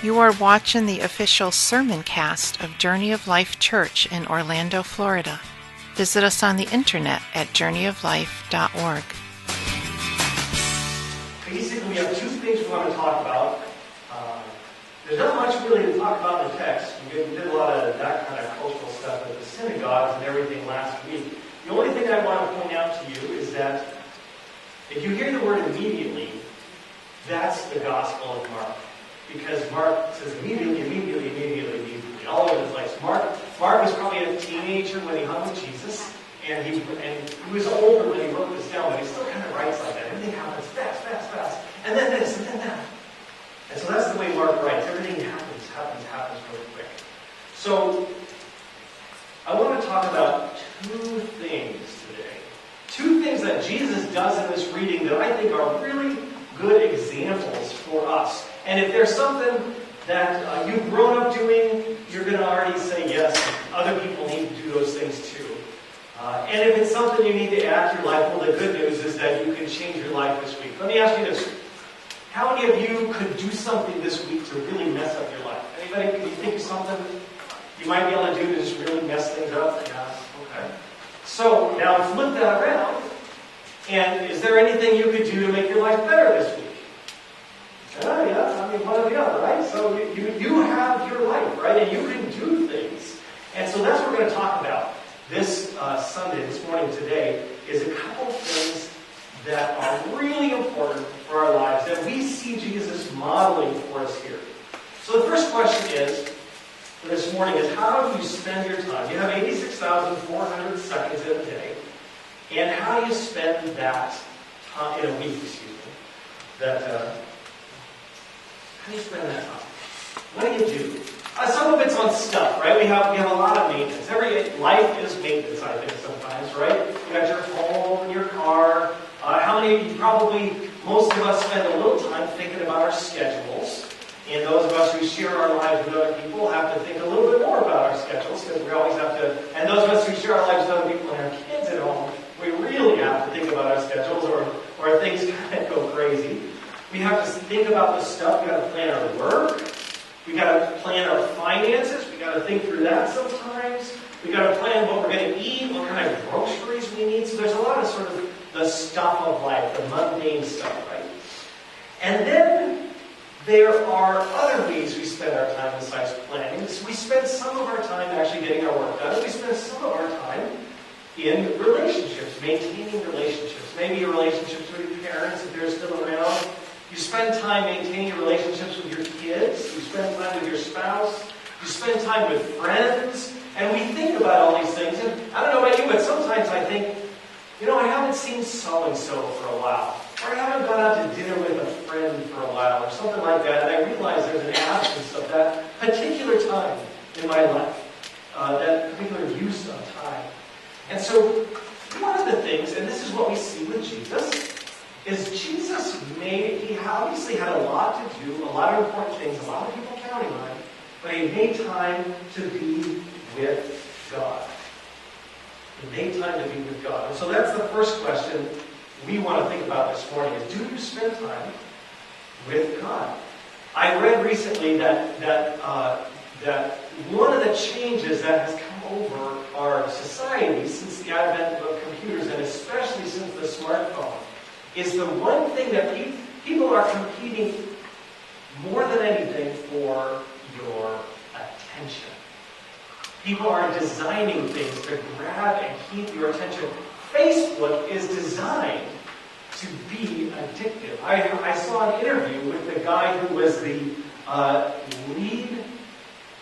You are watching the official sermon cast of Journey of Life Church in Orlando, Florida. Visit us on the internet at journeyoflife.org. Basically, we have two things we want to talk about. There's not much really to talk about in the text. We did a lot of that kind of cultural stuff at the synagogues and everything last week. The only thing I want to point out to you is that if you hear the word immediately, that's the Gospel of Mark. Because Mark says immediately, all over the place. Mark was probably a teenager when he hung with Jesus, and he was older when he wrote this down, but he still kind of writes like that. Everything happens fast, and then this, and then that. And so that's the way Mark writes. Everything happens really quick. So I want to talk about two things today. Two things that Jesus does in this reading that I think are really good examples for us. And if there's something that you've grown up doing, you're going to already say yes. Other people need to do those things too. And if it's something you need to add to your life, well, the good news is that you can change your life this week. Let me ask you this. How many of you could do something this week to really mess up your life? Anybody, can you think of something you might be able to do to just really mess things up? Yeah, okay. So, now flip that around. And is there anything you could do to make your life better this week? Yeah, one or the other, right? So you have your life, right? And you can do things. And so that's what we're going to talk about this Sunday, this morning, today, is a couple things that are really important for our lives that we see Jesus modeling for us here. So the first question is, for this morning, is how do you spend your time? You have 86,400 seconds in a day. And how do you spend that time in a week, how do you spend that time? What do you do? Some of it's on stuff, right? We have a lot of maintenance. Life is maintenance, I think, sometimes, right? You got your home and your car. How many of you, most of us spend a little time thinking about our schedules. And those of us who share our lives with other people have to think a little bit more about our schedules, because we always have to, and those of us who share our lives with other people and have kids at home, we really have to think about our schedules or things kind of go crazy. We have to think about the stuff. We've got to plan our work. We've got to plan our finances. We've got to think through that sometimes. We've got to plan what we're going to eat, what kind of groceries we need. So there's a lot of sort of the stuff of life, the mundane stuff, right? And then there are other ways we spend our time besides planning. So we spend some of our time actually getting our work done. We spend some of our time in relationships, maintaining relationships. Maybe your relationships with your parents, if they're still around. You spend time maintaining your relationships with your kids. You spend time with your spouse. You spend time with friends. And we think about all these things. And I don't know about you, but sometimes I think, I haven't seen so-and-so for a while. Or I haven't gone out to dinner with a friend for a while, or something like that. And I realize there's an absence of that particular time in my life. That particular use of time. And so, one of the things, and this is what we see with Jesus, is Jesus he obviously had a lot to do, a lot of important things, a lot of people counting on him, but he made time to be with God. He made time to be with God. And so that's the first question we want to think about this morning, is do you spend time with God? I read recently that one of the changes that has come over our society since the advent of computers, and especially since the smartphone, is the one thing that people are competing more than anything for your attention. People are designing things to grab and keep your attention. Facebook is designed to be addictive. I saw an interview with the guy who was the lead,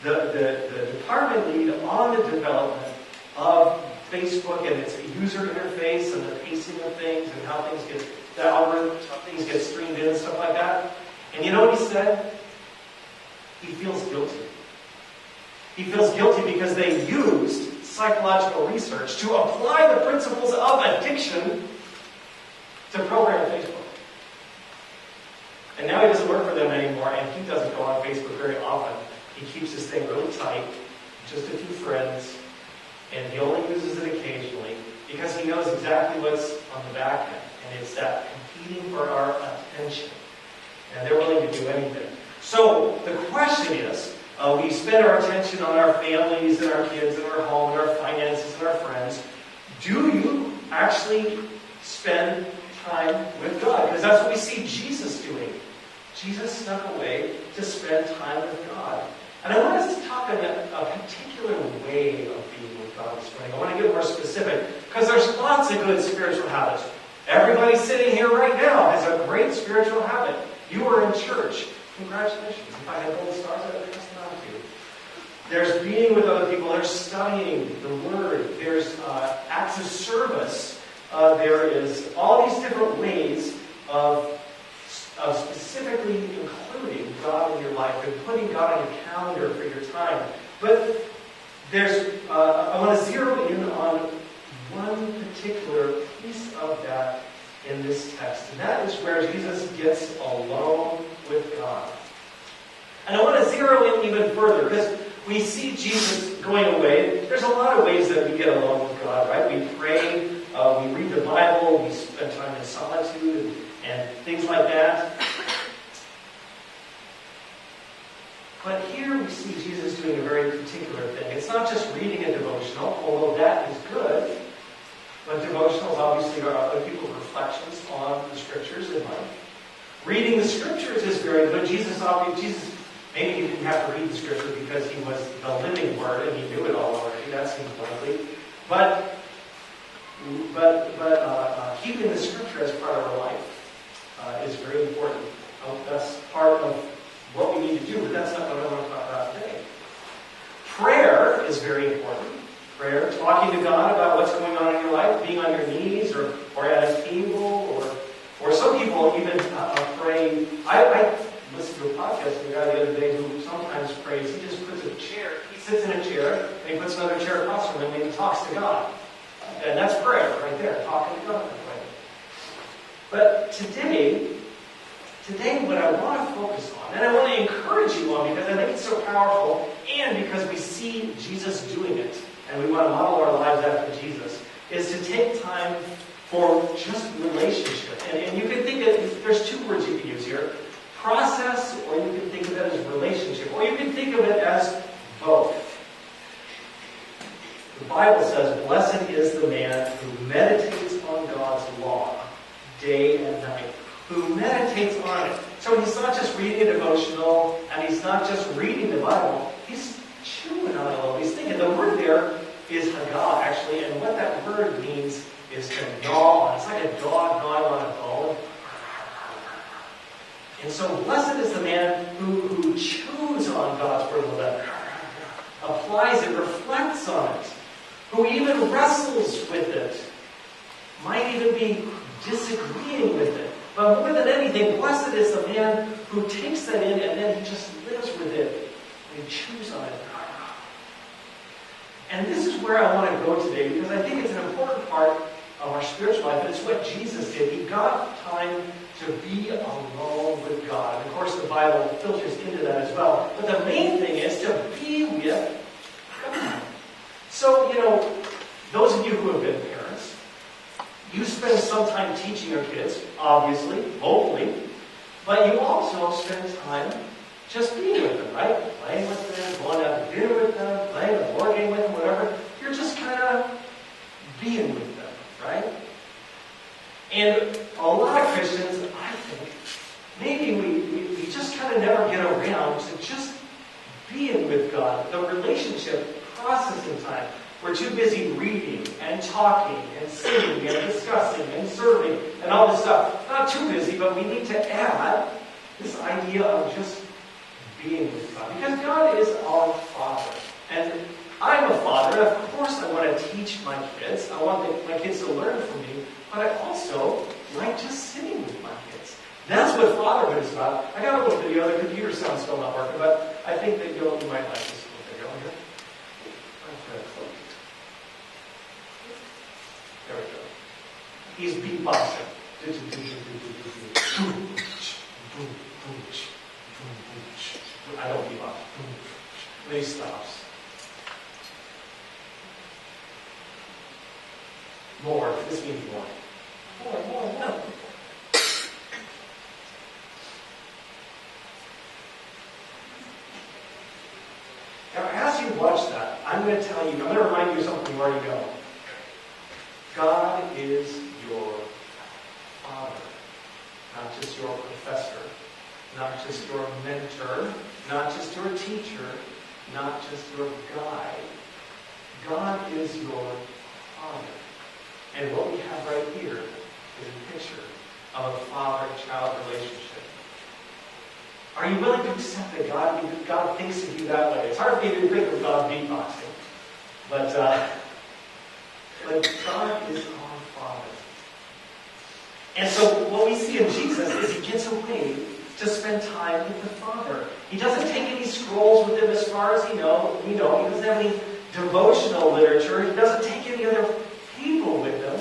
the department lead on the development of Facebook and its user interface and the pacing of things and how things get, the algorithms, how things get streamed in and stuff like that. And you know what he said? He feels guilty. He feels guilty because they used psychological research to apply the principles of addiction to program Facebook. And now he doesn't work for them anymore, and he doesn't go on Facebook very often. He keeps his thing really tight, just a few friends, and he only uses it occasionally because he knows exactly what's on the back end, and it's that competing for our attention. And they're willing to do anything. So the question is, we spend our attention on our families and our kids and our home and our finances and our friends. Do you actually spend time with God? Because that's what we see Jesus doing. Jesus snuck away to spend time with God. And I want us to talk about a particular way of being with God this morning. I want to get more specific, because there's lots of good spiritual habits. Everybody sitting here right now has a great spiritual habit. You are in church. Congratulations. If I had gold stars, I would pass them out to you. There's being with other people. There's studying the Word. There's acts of service. There is all these different ways of specifically including God in your life and putting God on your calendar for your time. But I want to zero in on one particular piece of that in this text. And that is where Jesus gets alone with God. And I want to zero in even further, because we see Jesus going away. There's a lot of ways that we get alone with God, right? We pray, we read the Bible, we spend time in solitude and things like that. But here we see Jesus doing a very particular thing. It's not just reading a devotional, although that is good. But devotionals obviously are other people's reflections on the Scriptures in life. Reading the Scriptures is very good. Jesus, maybe he didn't have to read the Scripture because he was the living Word and he knew it all already. That seems likely. But keeping the Scripture as part of our life is very important. That's part of what we need to do, but that's not what I want to talk about today. Prayer is very important. Prayer, talking to God about what's going on in your life, being on your knees or at a table, or some people even pray. I listened to a podcast of a guy the other day who sometimes prays. He just puts a chair, he sits in a chair, and he puts another chair across from him and he talks to God. And that's prayer right there, talking to God. But today what I want to focus on, and I want to encourage you on because I think it's so powerful, and because we see Jesus doing it, and we want to model our lives after Jesus, is to take time for just relationship. And you can think of, there's two words you can use here, process, or you can think of it as relationship, or you can think of it as both. The Bible says, "Blessed is the man who meditates on God's law day and night." Who meditates on it. So he's not just reading a devotional, and he's not just reading the Bible. He's chewing on it a little. He's thinking. The word there is hagah, actually, and what that word means is to gnaw on. It's like a dog gnawing on a bone. And so blessed is the man who chews on God's word a little bit, applies it, reflects on it, who even wrestles with it, might even be disagreeing with it. But more than anything, blessed is the man who takes that in and then he just lives with it and he chews on it. And this is where I want to go today, because I think it's an important part of our spiritual life, and it's what Jesus did. He got time to be alone with God. And of course, the Bible filters into that as well. But the main thing is to be with God. So, those of you who have been parents, you spend some time teaching your kids, obviously, hopefully, but you also spend time just being with them, right? Playing with them, going out to dinner with them, playing a board game with them, whatever. You're just kind of being with them, right? And a lot of Christians, I think, maybe we just kind of never get around to just being with God, the relationship, processing time. We're too busy reading and talking and singing and discussing and serving and all this stuff. Not too busy, but we need to add this idea of just being with God. Because God is our Father. And I'm a father, and of course I want to teach my kids. I want my kids to learn from me. But I also like just sitting with my kids. That's what fatherhood is about. I got a little video. The computer sound's still not working, but I think that you might like this little video here. There we go. He's beatboxing. I don't beatbox. Then he stops. More. This means more. More. watch that, I'm going to tell you, I'm going to remind you of something you already know. God is your Father, not just your professor, not just your mentor, not just your teacher, not just your guide. God is your Father. And what we have right here is a picture of a father-child relationship. Are you willing to accept that God thinks of you that way? It's hard for me to think of God beatboxing, but God is our Father. And so what we see in Jesus is he gets away to spend time with the Father. He doesn't take any scrolls with him as far as we know. He doesn't have any devotional literature. He doesn't take any other people with him.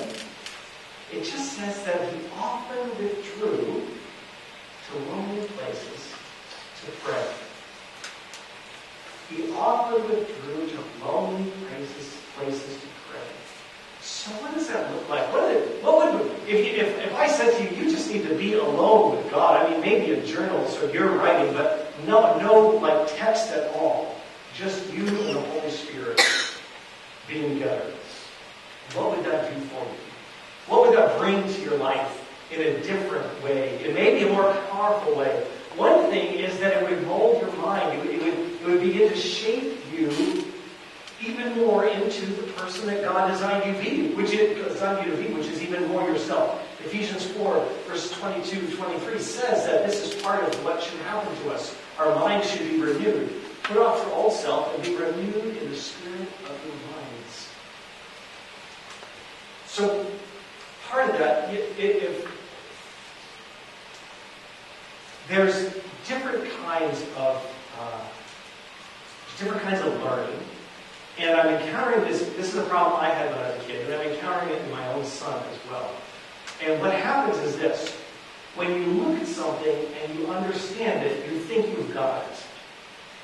It just says that he often withdrew to lonely places to pray. He often withdrew to lonely places to pray. So what does that look like? If I said to you, you just need to be alone with God. I mean, maybe a journal, so you're writing, but no text at all. Just you and the Holy Spirit being together. What would that do for you? What would that bring to your life in a different way? It may be a more powerful way. One thing is that it would mold your mind. It would begin to shape you even more into the person that God designed you to be, which is even more yourself. Ephesians 4, verse 22-23 says that this is part of what should happen to us. Our minds should be renewed. Put off your old self and be renewed in the spirit of your minds. So, part of that, if there's different kinds of learning, and I'm encountering this. This is a problem I had when I was a kid, and I'm encountering it in my own son as well. And what happens is this: when you look at something and you understand it, you think you've got it.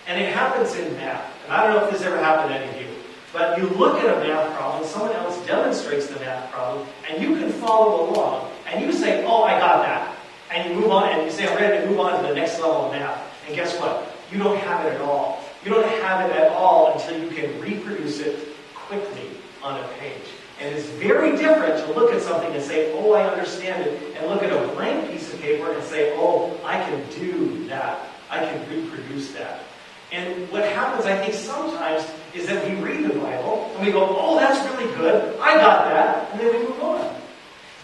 And it happens in math. And I don't know if this ever happened to any of you, but you look at a math problem, someone else demonstrates the math problem, and you can follow along, and you say, "Oh, I got that." And you move on, and you say, "I'm ready to move on to the next level of math." And guess what? You don't have it at all. You don't have it at all until you can reproduce it quickly on a page. And it's very different to look at something and say, "Oh, I understand it," and look at a blank piece of paper and say, "Oh, I can do that. I can reproduce that." And what happens, I think, sometimes is that we read the Bible and we go, "Oh, that's really good. I got that." And then we move on.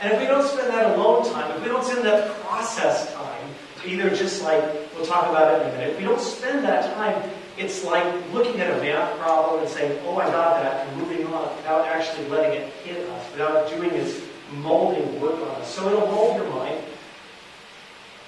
And if we don't spend that alone time, if we don't spend that process time, either just like, we'll talk about it in a minute, if we don't spend that time, it's like looking at a math problem and saying, "Oh, I got that," and moving on without actually letting it hit us, without doing its molding work on us. So it'll mold your mind.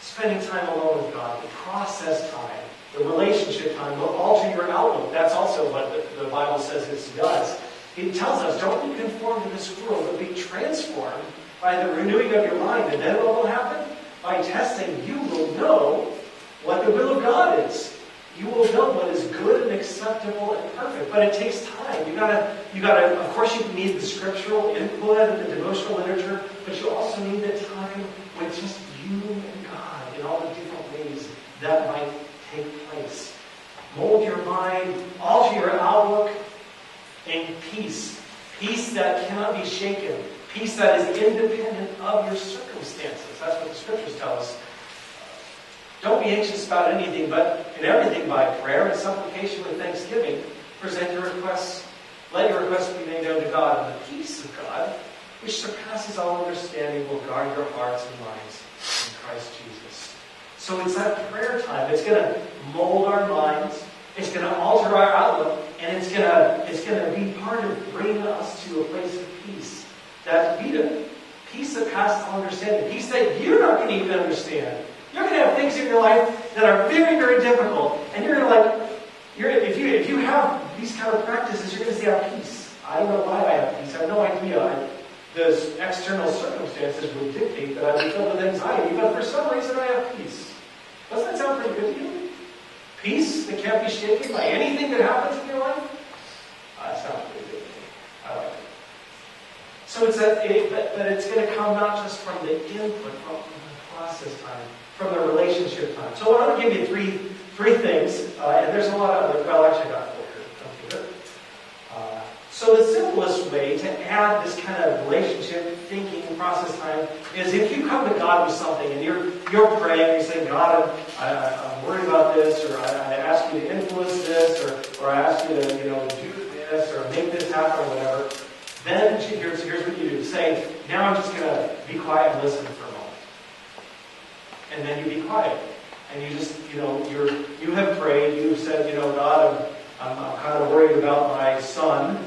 Spending time alone with God, the process time, the relationship time will alter your outlook. That's also what the Bible says it does. It tells us, don't be conformed to this world, but be transformed by the renewing of your mind. And then what will happen? By testing, you will know what the will of God is. You will know what is good and acceptable and perfect. But it takes time. You gotta, of course you need the scriptural input and the devotional literature, but you also need the time with just you and God in all the different ways that might take place. Mold your mind, alter your outlook, and peace. Peace that cannot be shaken. Peace that is independent of your circumstances. That's what the scriptures tell us. Don't be anxious about anything, but in everything by prayer and supplication with thanksgiving, present your requests. Let your requests be made known to God, and the peace of God, which surpasses all understanding, will guard your hearts and minds in Christ Jesus. So it's that prayer time. It's going to mold our minds. It's going to alter our outlook, and it's going to be part of bringing us to a place of peace. That peace that passes all understanding. Peace that you're not going to even understand. You're going to have things in your life that are very, very difficult, and you're going to if you have these kind of practices, you're going to say, "I have peace. I don't know why I have peace. I have no idea. The external circumstances will dictate that I be filled with anxiety, but for some reason I have peace." Doesn't that sound pretty good to you? Peace that can't be shaken by anything that happens in your life? That sounds pretty good to me. I like it. So but it's going to come not just from the input, from the process time, from the relationship time. So I want to give you three things, and there's a lot of other. Well, actually, I got four here. So the simplest way to add this kind of relationship, thinking, process time is if you come to God with something and you're praying, you say, God, I'm worried about this, or I ask you to influence this, or I ask you to do this, or make this happen, or whatever. Then here's what you do. Say, now I'm just going to be quiet and listen for a moment. And then you be quiet. And you just, you have prayed, you've said, God, I'm kind of worried about my son,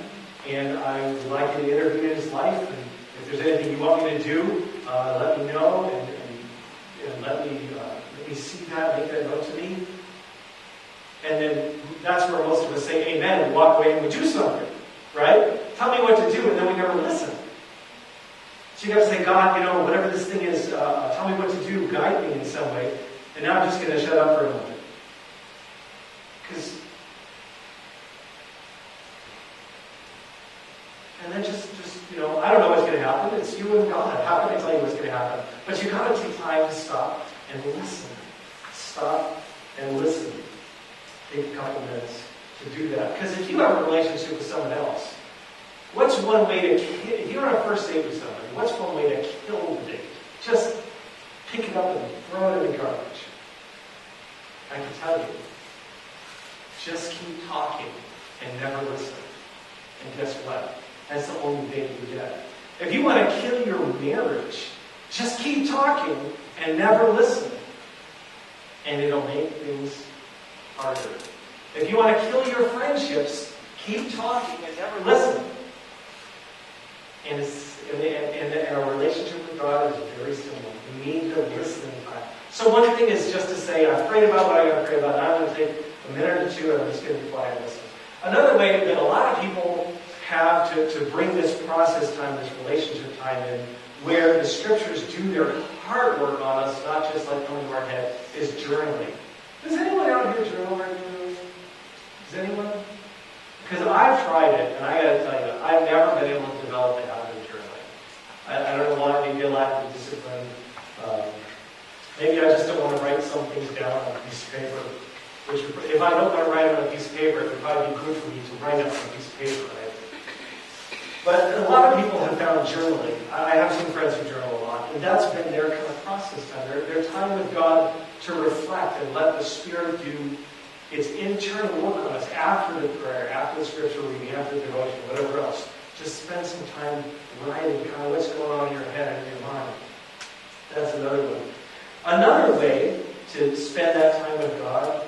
and I would like you to intervene in his life. And if there's anything you want me to do, let me know, and let me see that, make that known to me. And then that's where most of us say amen and walk away and we do something, right? Tell me what to do, and then we never listen. So you got to say, God, whatever this thing is, tell me what to do, guide me in some way. And now I'm just going to shut up for a moment. And then just I don't know what's going to happen. It's you and God. How can I tell you what's going to happen? But you've got to take time to stop and listen. Stop and listen. Take a couple minutes to do that. Because if you have a relationship with someone else, what's one way to, if you're on a first date with somebody, what's one way to kill the date? Just pick it up and throw it in the garbage. I can tell you. Just keep talking and never listen. And guess what? That's the only date you get. If you want to kill your marriage, just keep talking and never listen. And it'll make things harder. If you want to kill your friendships, keep talking and never listen. And our relationship with God is very similar. We need to listen in time. So one thing is just to say, I've prayed about what I got to pray about, and I'm going to take a minute or two, and I'm just going to be quiet and listen. Another way that a lot of people have to bring this process time, this relationship time in, where the scriptures do their hard work on us, not just like coming to our head, is journaling. Does anyone out here journal regularly? Does anyone? Because I've tried it, and I got to tell you, I've never been able to develop the habit of journaling. I don't know why, maybe a lack of discipline. Maybe I just don't want to write some things down on a piece of paper. Which, if I don't want to write it on a piece of paper, it would probably be good for me to write it on a piece of paper, right? But a lot of people have found journaling. I have some friends who journal a lot, and that's been their kind of process time. Their time with God to reflect and let the Spirit do its internal work on us after the prayer, after the scripture reading, after the devotion, whatever else. Just spend some time writing kind of what's going on in your head and in your mind. That's another one. Another way to spend that time with God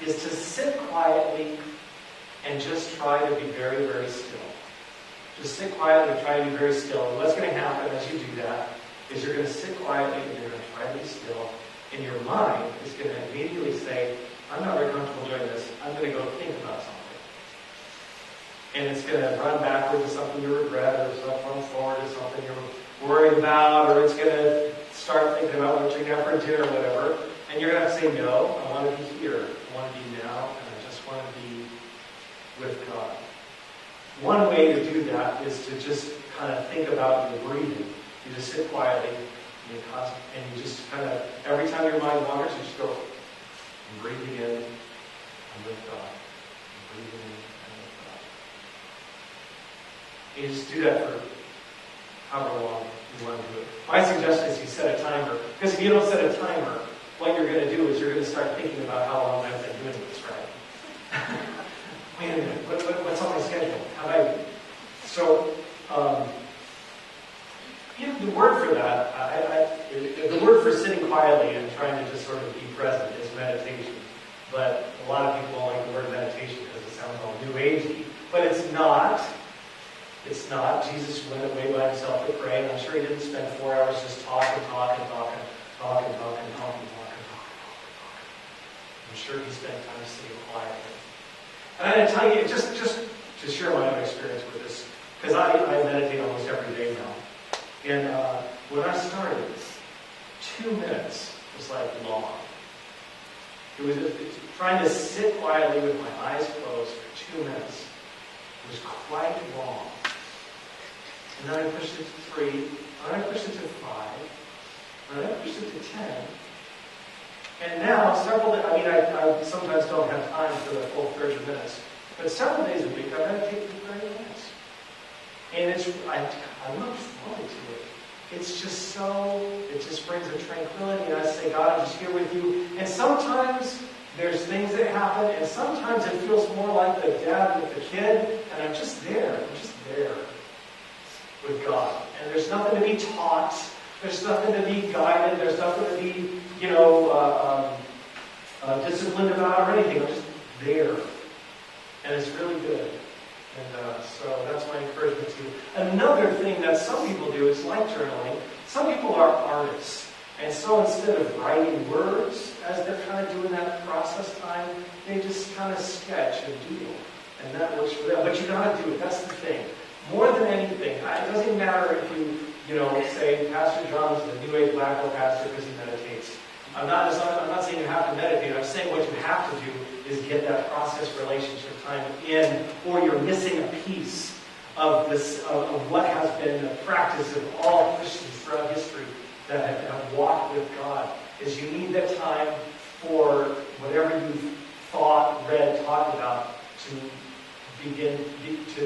is to sit quietly and just try to be very, very still. Just sit quietly and try to be very still. And what's going to happen as you do that is you're going to sit quietly and you're going to try to be still. And your mind is going to immediately say, I'm not very comfortable doing this. I'm going to go think about something. And it's going to run backward to something you regret, or run forward to something you're worried about, or it's going to start thinking about what you're going to have for dinner or whatever. And you're going to have to say, no, I want to be here. I want to be now, and I just want to be with God. One way to do that is to just kind of think about your breathing. You just sit quietly, and you just kind of, every time your mind wanders, you just go, I'm breathing in, I'm with God. I'm breathing in, I'm with God. And you just do that for however long you want to do it. My suggestion is you set a timer. Because if you don't set a timer, what you're going to do is you're going to start thinking about how long I've been doing this, right? Wait a minute, what's on my schedule? The word for that, the word for sitting quietly and trying to just sort of be present is meditation. But a lot of people don't like the word meditation because it sounds all New Agey. But it's not. It's not. Jesus went away by himself to pray, and I'm sure he didn't spend 4 hours just talking. I'm sure he spent time sitting quietly. And I'm going to tell you, just to share my own experience with this, because I meditate almost every day now. And when I started, 2 minutes was like long. It was trying to sit quietly with my eyes closed for 2 minutes. It was quite long. And then I pushed it to 3, and then I pushed it to 5, and then I pushed it to 10. And now, I sometimes don't have time for the full 30 minutes, but several days a week I meditate for 30 minutes. And I look forward to it. It's just it just brings a tranquility. And I say, God, I'm just here with you. And sometimes there's things that happen, and sometimes it feels more like the dad with the kid, and I'm just there. I'm just there with God. And there's nothing to be taught. There's nothing to be guided. There's nothing to be, disciplined about or anything. I'm just there. And it's really good. And so that's my encouragement to you. Another thing that some people do is like journaling. Some people are artists. And so instead of writing words as they're kind of doing that process time, they just kind of sketch and doodle. And that works for them. But you got to do it. That's the thing. More than anything, it doesn't matter if you say Pastor John is the New Age Blackwell pastor because he meditates. I'm not saying you have to meditate. I'm saying what you have to do is get that process relationship time in, or you're missing a piece of this of what has been the practice of all Christians throughout history that have walked with God. Is you need that time for whatever you've thought, read, talked about to begin to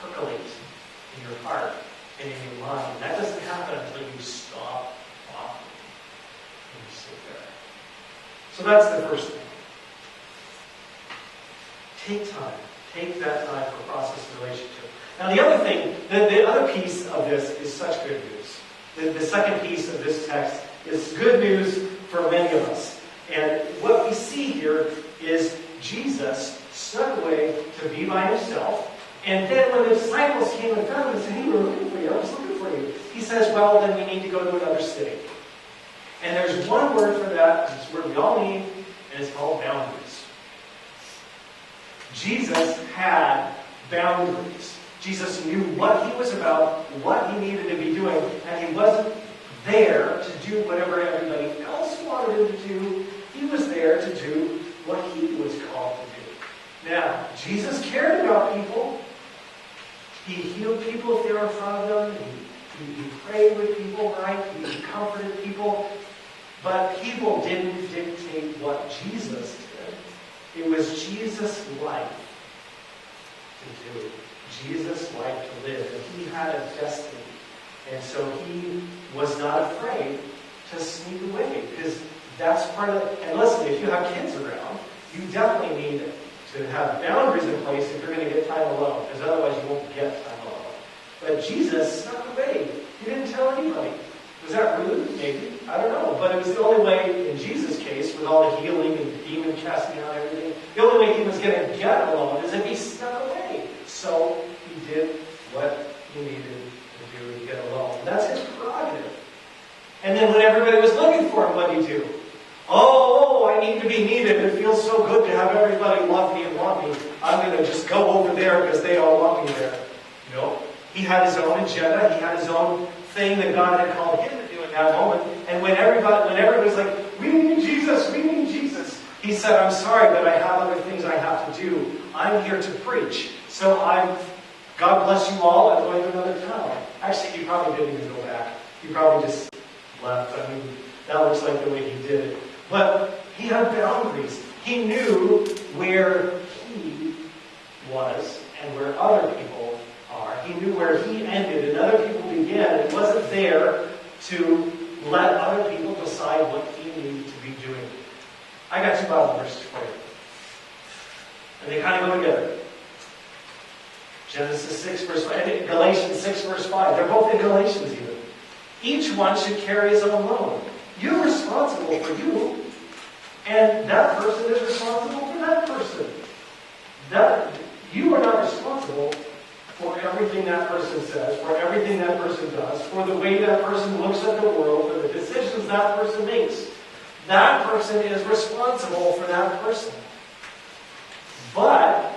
percolate in your heart and in your mind. That doesn't happen until you stop talking and you sit there. So that's the first thing. Take time. Take that time for process relationship. Now the other thing, the other piece of this is such good news. The second piece of this text is good news for many of us. And what we see here is Jesus snuck away to be by himself. And then when the disciples came and found him and said, "Hey, we're looking for you. I was looking for you." He says, "Well, then we need to go to another city." And there's one word for that, it's a word we all need, and it's called boundaries. Jesus had boundaries. Jesus knew what he was about, what he needed to be doing, and he wasn't there to do whatever everybody else wanted him to do. He was there to do what he was called to do. Now, Jesus cared about people. He healed people if they were in front of him. He prayed with people, right? He comforted people. But people didn't dictate what Jesus did. It was Jesus' life to do. Jesus' life to live. And he had a destiny. And so he was not afraid to sneak away. Because that's part of it. And listen, if you have kids around, you definitely need to have boundaries in place if you're going to get time alone. Because otherwise you won't get time alone. But Jesus snuck away. He didn't tell anybody. Was that rude? Maybe. I don't know. But it was the only way, in Jesus' case, with all the healing and demon casting out and everything, the only way he was going to get alone is if he snuck away. So he did what he needed to do to get alone. That's his prerogative. And then when everybody was looking for him, what did he do? Oh, I need to be needed. It feels so good to have everybody love me and want me. I'm going to just go over there because they all want me there. No. He had his own agenda. He had his own thing that God had called him to do in that moment. And when everybody was like, "We need Jesus, we need Jesus," he said, "I'm sorry, but I have other things I have to do. I'm here to preach. So God bless you all. I'm going to another town." Actually, he probably didn't even go back. He probably just left. I mean, that looks like the way he did it. But he had boundaries. He knew where he was and where other people are. He knew where he ended and other people began. It wasn't there to let other people decide what he needed to be doing. I got two Bible verses for you. And they kind of go together. Genesis 6 verse 5 and Galatians 6 verse 5. They're both in Galatians even. Each one should carry his own load. You're responsible for you. And that person is responsible for that person. You are not responsible for everything that person says, for everything that person does, for the way that person looks at the world, for the decisions that person makes. That person is responsible for that person. But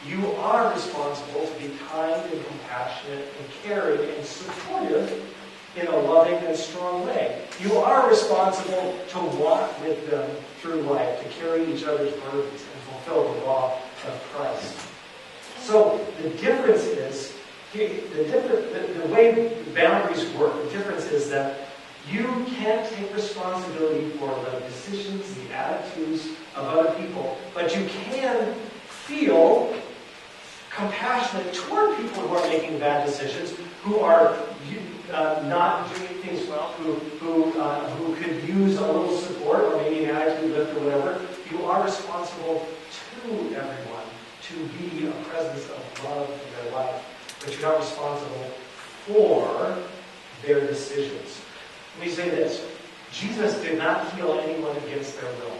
you are responsible to be kind and compassionate and caring and supportive in a loving and strong way. You are responsible to walk with them through life, to carry each other's burdens and fulfill the law of Christ. So the difference is, the way boundaries work, the difference is that you can't take responsibility for the decisions, the attitudes of other people, but you can feel compassionate toward people who are making bad decisions, who are not doing things well, who could use a little support or maybe an attitude lift or whatever. You are responsible to everyone to be a presence of love in their life, but you're not responsible for their decisions. Let me say this. Jesus did not heal anyone against their will.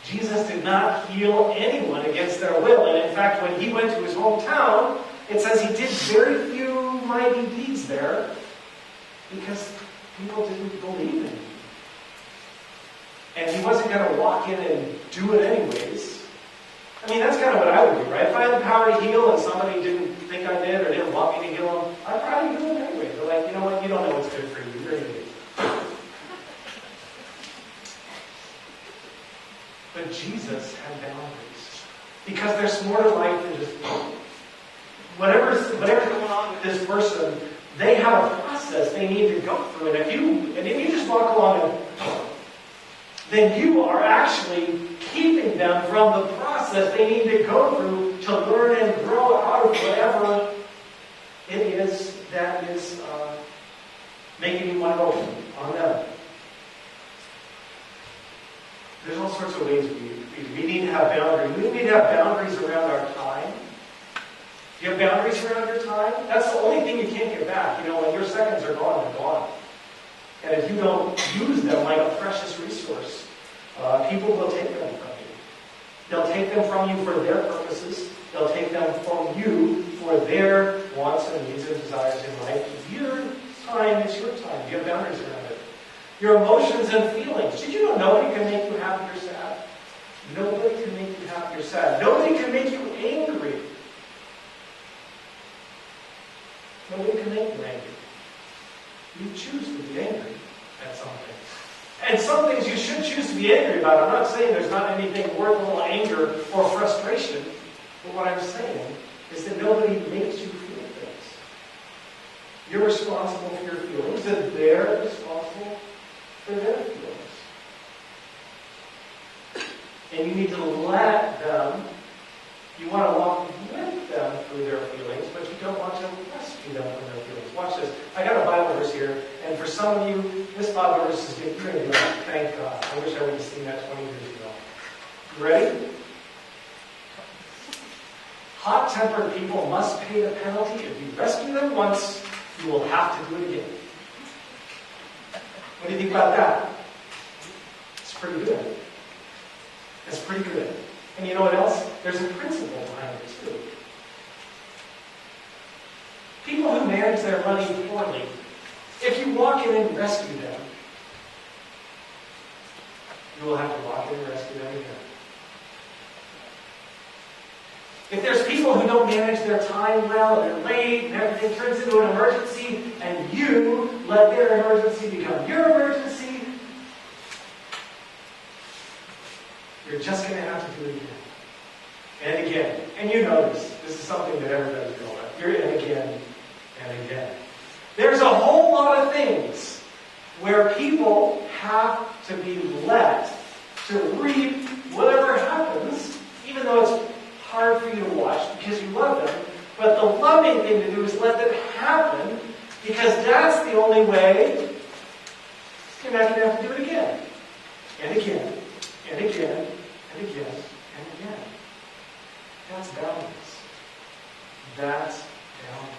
Jesus did not heal anyone against their will. And in fact, when he went to his hometown, it says he did very few mighty deeds there because people didn't believe in him. And he wasn't going to walk in and do it anyways. I mean, that's kind of what I would do, right? If I had the power to heal and somebody didn't think I did or didn't want me to heal them, I'd probably do it anyway. But like, you know what? You don't know what's good for you. You're an idiot. But Jesus had boundaries. Because there's more to life than just whatever's going on with this person, they have a process they need to go through. And if you just walk along and then you are actually keeping them from the process they need to go through to learn and grow out of whatever it is that is making you want to go on them. There's all sorts of ways we need to have boundaries. We need to have boundaries around our time. Do you have boundaries around your time? That's the only thing you can't get back. You know, when your seconds are gone, they're gone. And if you don't use them like a precious resource, people will take them from you. They'll take them from you for their purposes. They'll take them from you for their wants and needs and desires in life. Your time is your time. Do you have boundaries around it? Your emotions and feelings. Did you know nobody can make you happy or sad? Nobody can make you happy or sad. Nobody can make you angry. Nobody can make you angry. You choose to be angry at something. And some things you should choose to be angry about. I'm not saying there's not anything worth a little anger or frustration. But what I'm saying is that nobody makes you feel things. You're responsible for your feelings, and they're responsible for their feelings. And you need to let them, you want to walk with them through their feelings, but you don't want to rescue them from their feelings. Watch this. I got a Bible verse here, and for some of you, this Bible verse is going to be like, thank God. I wish I would have seen that 20 years ago. You ready? Hot-tempered people must pay the penalty. If you rescue them once, you will have to do it again. What do you think about that? It's pretty good. It's pretty good. And you know what else? There's a principle behind it too. People who manage their money poorly, if you walk in and rescue them, you will have to walk in and rescue them again. If there's people who don't manage their time well, and they're late, and everything turns into an emergency, and you let their emergency become your emergency, you're just going to have to do it again. And again. And you know this. This is something that everybody's going with. You're in again and again. There's a whole lot of things where people have to be let to reap whatever happens, even though it's hard for you to watch because you love them. But the loving thing to do is let them happen, because that's the only way you're not going to have to do it again. And again. And again. And again. And again. That's boundaries. That's boundaries.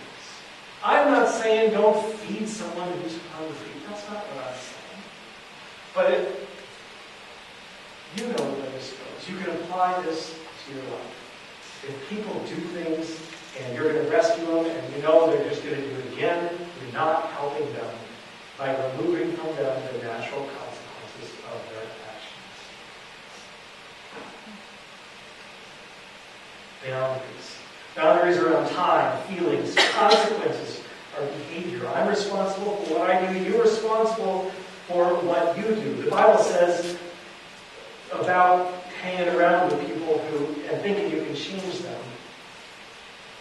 I'm not saying don't feed someone who's hungry. That's not what I'm saying. But you know where this goes. You can apply this to your life. If people do things and you're going to rescue them and you know they're just going to do it again, you're not helping them by removing from them the natural consequences of their actions. Boundaries. Boundaries around time, feelings, consequences, our behavior. I'm responsible for what I do. You're responsible for what you do. The Bible says about hanging around with people and thinking you can change them.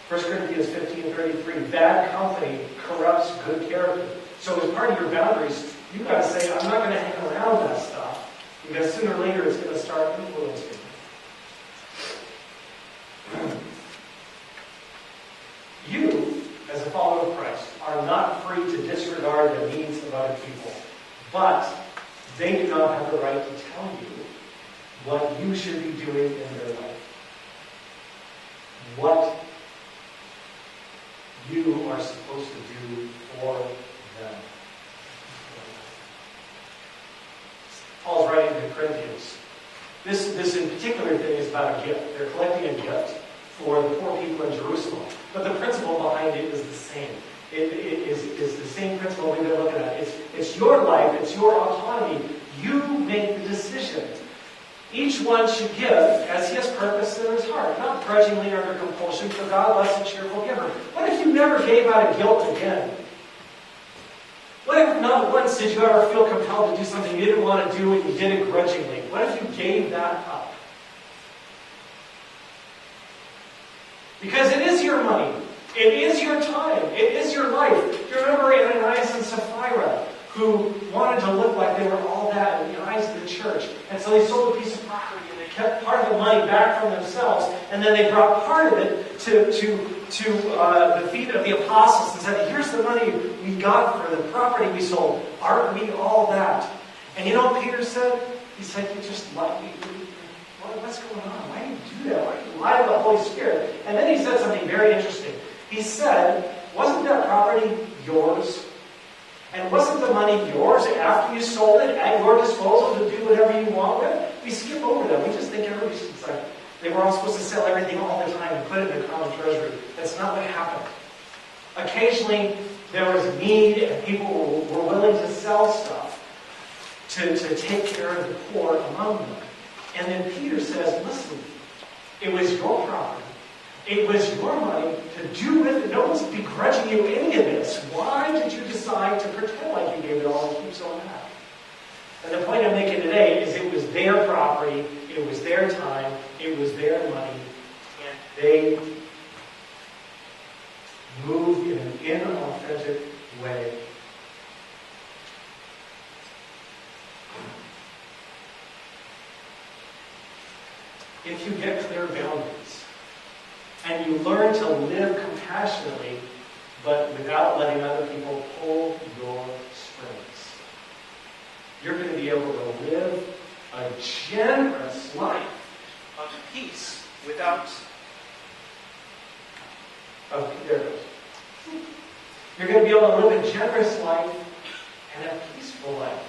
1 Corinthians 15:33, bad company corrupts good character. So as part of your boundaries, you've got to say, I'm not going to hang around that stuff, because sooner or later it's going to start influencing me. what you should be doing in their life. What you are supposed to do for them. Paul's writing to the Corinthians. This in particular thing is about a gift. They're collecting a gift for the poor people in Jerusalem. But the principle behind it is the same. It is the same principle we've been looking at. It's your life. It's your autonomy. You make the decision. Each one should give as he has purpose in his heart, not grudgingly or under compulsion, for God loves a cheerful giver. What if you never gave out of guilt again? What if not once did you ever feel compelled to do something you didn't want to do and you did it grudgingly? What if you gave that up? Because it is your money. It is your time. It is your life. Do you remember Ananias and Sapphira, who wanted to look like they were all that in the eyes of the church? And so they sold a piece of property and they kept part of the money back from themselves, and then they brought part of it to the feet of the apostles and said, here's the money we got for the property we sold. Aren't we all that? And you know what Peter said? He said, you just lied. What's going on? Why do you do that? Why do you lie to the Holy Spirit? And then he said something very interesting. He said, wasn't that property yours? And wasn't the money yours after you sold it at your disposal to do whatever you want with? We skip over that. We just think everybody's like, they were all supposed to sell everything all the time and put it in the common treasury. That's not what happened. Occasionally, there was need and people were willing to sell stuff to take care of the poor among them. And then Peter says, listen, it was your property. It was your money to do with it. No one's begrudging you any of this. Why did you decide to pretend like you gave it all and keep so mad? And the point I'm making today is it was their property, it was their time, it was their money, and they moved in an inauthentic way. If you get clear boundaries, and you learn to live compassionately, but without letting other people pull your strings, you're going to be able to live a generous life of peace without... there it goes. You're going to be able to live a generous life and a peaceful life.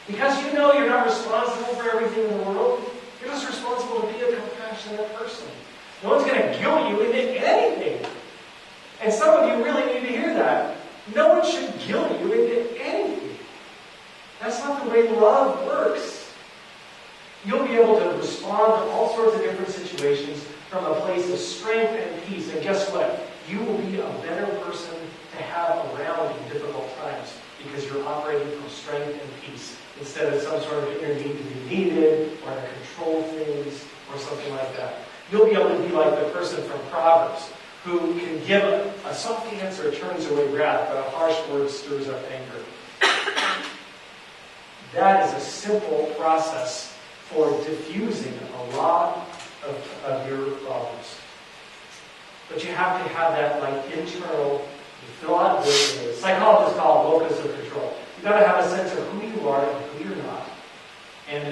Because you know you're not responsible for everything in the world. You're just responsible to be a compassionate person. No one's going to guilt you into anything. And some of you really need to hear that. No one should guilt you into anything. That's not the way love works. You'll be able to respond to all sorts of different situations from a place of strength and peace. And guess what? You will be a better person to have around in difficult times because you're operating from strength and peace instead of some sort of inner need to be needed or to control things or something like that. You'll be able to be like the person from Proverbs who can give a soft answer turns away wrath, but a harsh word stirs up anger. That is a simple process for diffusing a lot of your problems. But you have to have that internal, you fill out the psychologists call it locus of control. You've got to have a sense of who you are and who you're not. And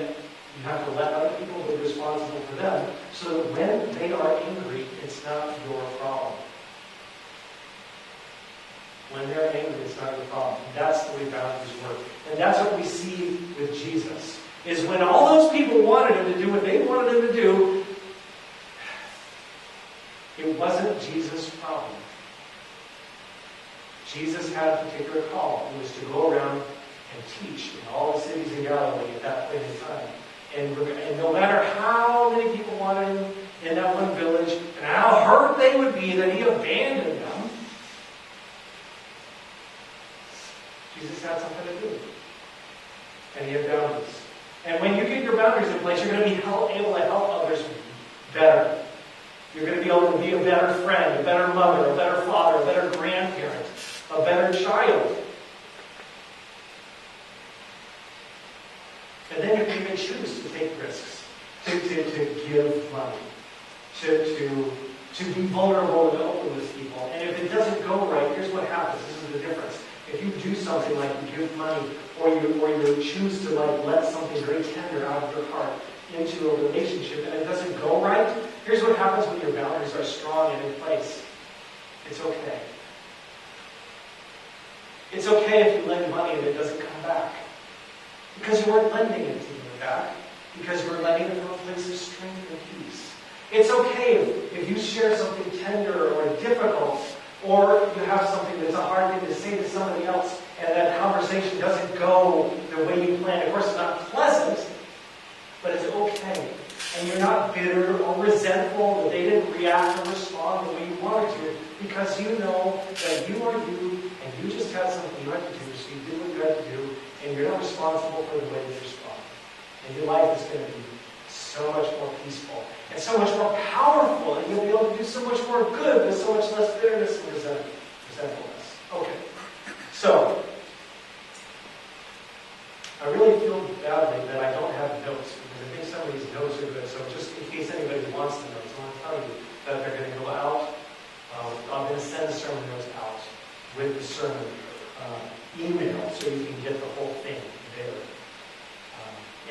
you have to let other people be responsible for them so that when they are angry, it's not your problem. When they're angry, it's not your problem. And that's the way boundaries work. And that's what we see with Jesus. Is when all those people wanted him to do what they wanted him to do, it wasn't Jesus' problem. Jesus had a particular call. It was to go around and teach in all the cities in Galilee at that point in time. And no matter how many people wanted him in that one village, and how hurt they would be that he abandoned them, Jesus had something to do. And he had boundaries. And when you get your boundaries in place, you're going to be able to help others better. You're going to be able to be a better friend, a better mother, a better father, a better grandparent, a better child. And then you can even choose to take risks, to give money, to be vulnerable and open with people. And if it doesn't go right, here's what happens. This is the difference. If you do something like you give money, or you choose to let something very tender out of your heart, into a relationship and it doesn't go right, here's what happens when your boundaries are strong and in place. It's okay. It's okay if you lend money and it doesn't come back. Because you weren't lending it to them back. Because you were lending it from a place of strength and peace. It's okay if you share something tender or difficult, or you have something that's a hard thing to say to somebody else, and that conversation doesn't go the way you planned. Of course, it's not pleasant, but it's okay. And you're not bitter or resentful that they didn't react or respond the way you wanted to, because you know that you are you, and you just had something you had to do, so you did what you had to do, and you're not responsible for the way you respond. And your life is going to be so much more peaceful, and so much more powerful, and you'll be able to do so much more good with so much less bitterness and resentfulness. Okay, so I really feel badly that I don't have notes, because I think some of these notes are good. So just in case anybody wants the notes, I want to tell you that they're going to go out. I'm going to send the sermon notes out with the sermon email, so you can get the whole thing there.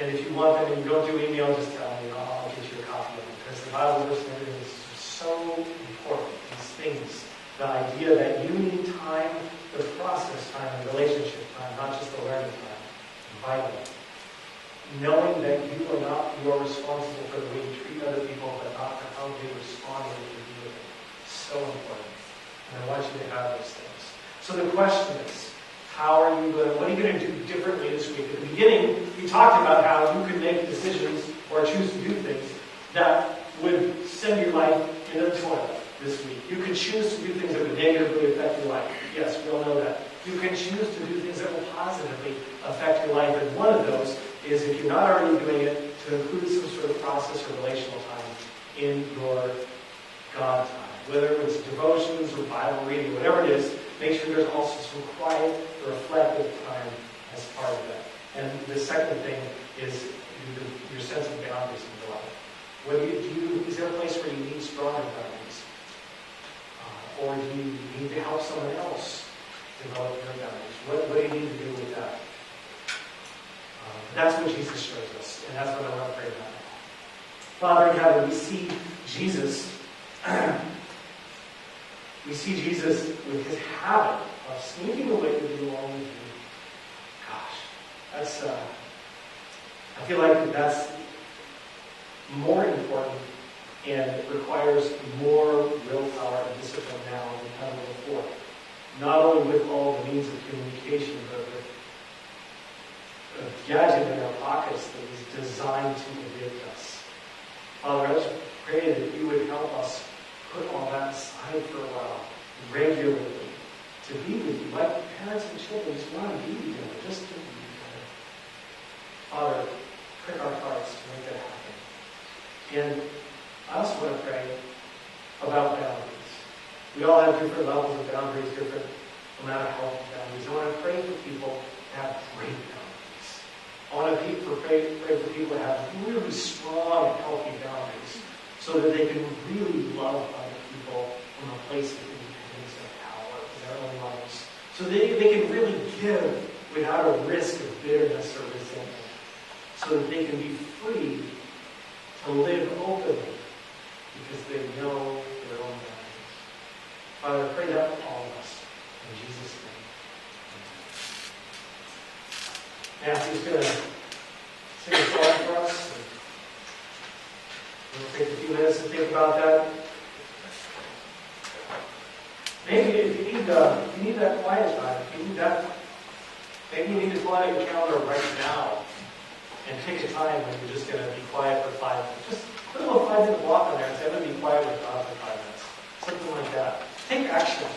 And if you want them and you don't do email, just tell me. I'll get you a copy of it. Because the Bible verse and everything is so important. These things. The idea that you need time, the process time, the relationship time, not just the learning time. Vital. Knowing that you are responsible for the way you treat other people, but not for how they respond when you do it. So important. And I want you to have those things. So the question is, what are you going to do differently this week? At the beginning, we talked about how you could make decisions or choose to do things that would send your life into the toilet this week. You could choose to do things that would negatively affect your life. Yes, we all know that. You can choose to do things that will positively affect your life. And one of those is, if you're not already doing it, to include some sort of process or relational time in your God time. Whether it's devotions or Bible reading, whatever it is, make sure there's also some quiet, reflective time as part of that. And the second thing is your sense of boundaries in your life. Is there a place where you need stronger boundaries? Or do you need to help someone else develop their boundaries? What do you need to do with that? That's what Jesus shows us, and that's what I want to pray about. Father in heaven, we see Jesus. We see Jesus with his habit of sneaking away to do all we do. Gosh, I feel like that's more important and it requires more willpower and discipline now than ever before. Not only with all the means of communication, but with a gadget in our pockets that is designed to evict us. Father, I just pray that you would help us put all that aside for a while, regularly, to be with you, like parents and children just want to be together, just to be together. Father, prick our hearts to make that happen. And I also want to pray about boundaries. We all have different levels of boundaries, different amount of healthy boundaries. I want to pray for people to have great boundaries. I want to pray for people to have really strong, healthy boundaries, so that they can really love other people from a place of independence and power in their own lives. So they can really give without a risk of bitterness or resentment. So that they can be free to live openly because they know their own boundaries. Father, I pray that for all of us. In Jesus' name. Matthew's going to sing a song for us. We'll take a few minutes to think about that. Maybe if you need that quiet time, if you need that, maybe you need to pull out your calendar right now and pick a time when you're just going to be quiet for 5 minutes. Just put a little 5-minute block on there and say, I'm going to be quiet with God for 5 minutes. Something like that. Take action.